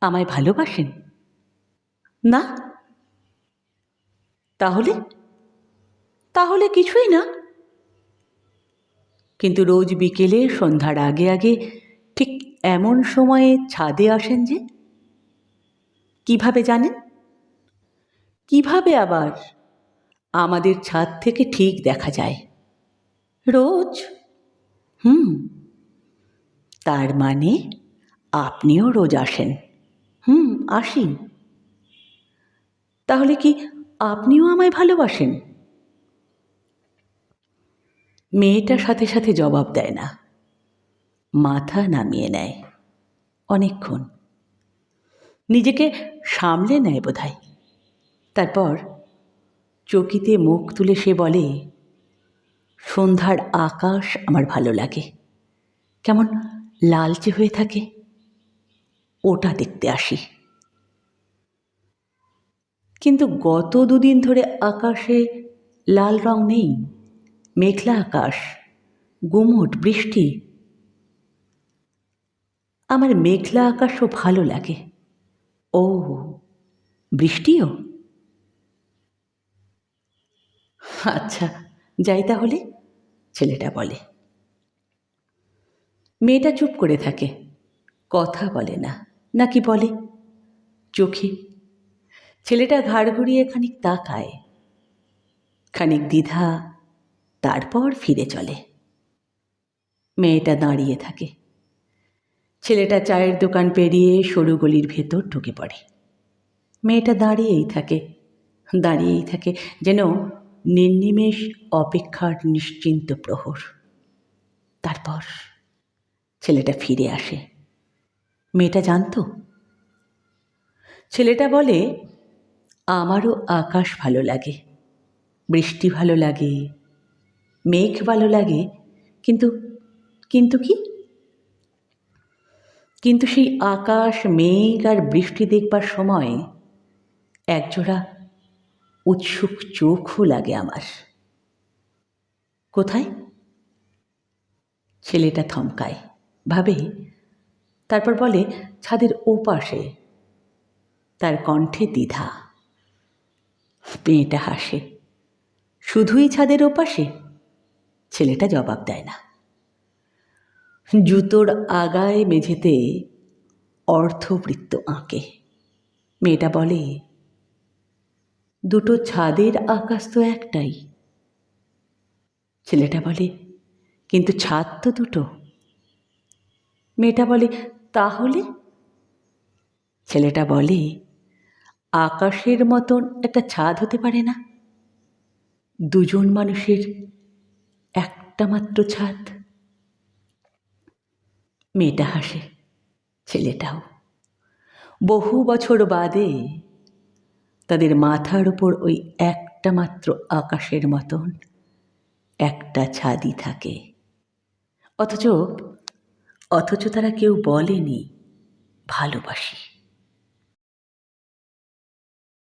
আমায় ভালোবাসেন না? তাহলে তাহলে কিছুই না। কিন্তু রোজ বিকেলে সন্ধ্যার আগে আগে ঠিক এমন সময়ে ছাদে আসেন যে? কিভাবে জানেন? কিভাবে আবার? আমাদের ছাদ থেকে ঠিক দেখা যায় রোজ। তার মানে আপনিও রোজ আসেন? আসি। তাহলে কি আপনিও আমায় ভালোবাসেন? মেয়েটা সাথে সাথে জবাব দেয় না, মাথা নামিয়ে নেয় অনেকক্ষণ, নিজেকে সামলে নেয় বোধহয়। তারপর চকিতে মুখ তুলে সে বলে, সন্ধ্যার আকাশ আমার ভালো লাগে, কেমন লালচে হয়ে থাকে, ওটা দেখতে আসি। কিন্তু গত দুদিন ধরে আকাশে লাল রং নেই, মেঘলা আকাশ, গুমোট বৃষ্টি। আমার মেঘলা আকাশও ভালো লাগে। ও, বৃষ্টিও? আচ্ছা, যাই তাহলে, ছেলেটা বলে। মেয়েটা চুপ করে থাকে, কথা বলে না, নাকি বলে? চোখে। ছেলেটা ঘাড় ঘুরিয়ে খানিক তাকায়, খানিক দ্বিধা, তারপর ফিরে চলে। মেয়েটা দাঁড়িয়ে থাকে। ছেলেটা চায়ের দোকান পেরিয়ে সরু গলির ভেতর ঢুকে পড়ে। মেয়েটা দাঁড়িয়েই থাকে, দাঁড়িয়েই থাকে, যেন নির্নিমেষ অপেক্ষার নিশ্চিন্ত প্রহর। তারপর ছেলেটা ফিরে আসে। মেয়েটা জানতো। ছেলেটা বলে, আমারও আকাশ ভালো লাগে, বৃষ্টি ভালো লাগে, মেঘ ভালো লাগে, কিন্তু কিন্তু কি? কিন্তু সেই আকাশ, মেঘ আর বৃষ্টি দেখবার সময় একজোড়া উৎসুক চোখও লাগে আমার। কোথায়? ছেলেটা থমকায়, ভাবে, তারপর বলে, ছাদের ওপাশে। তার কণ্ঠে দ্বিধা। মেয়েটা হাসে। শুধুই ছাদের ওপাশে? ছেলেটা জবাব দেয় না। জুতোর আগায় মেঝেতে অর্ধবৃত্ত আঁকে। মেয়েটা বলে, দুটো ছাদের আকাশ তো একটাই। ছেলেটা বলে, কিন্তু ছাদ তো দুটো। মেয়েটা বলে, তাহলে? ছেলেটা বলে, আকাশের মতন একটা ছাদ হতে পারে না? দুজন মানুষের একটা মাত্র ছাদ। মেয়েটা হাসে, ছেলেটাও। বহু বছর বাদে তাদের মাথার উপর ওই একটা মাত্র আকাশের মতন একটা ছাদই থাকে। অথচ তারা কেউ বলেনি ভালোবাসি।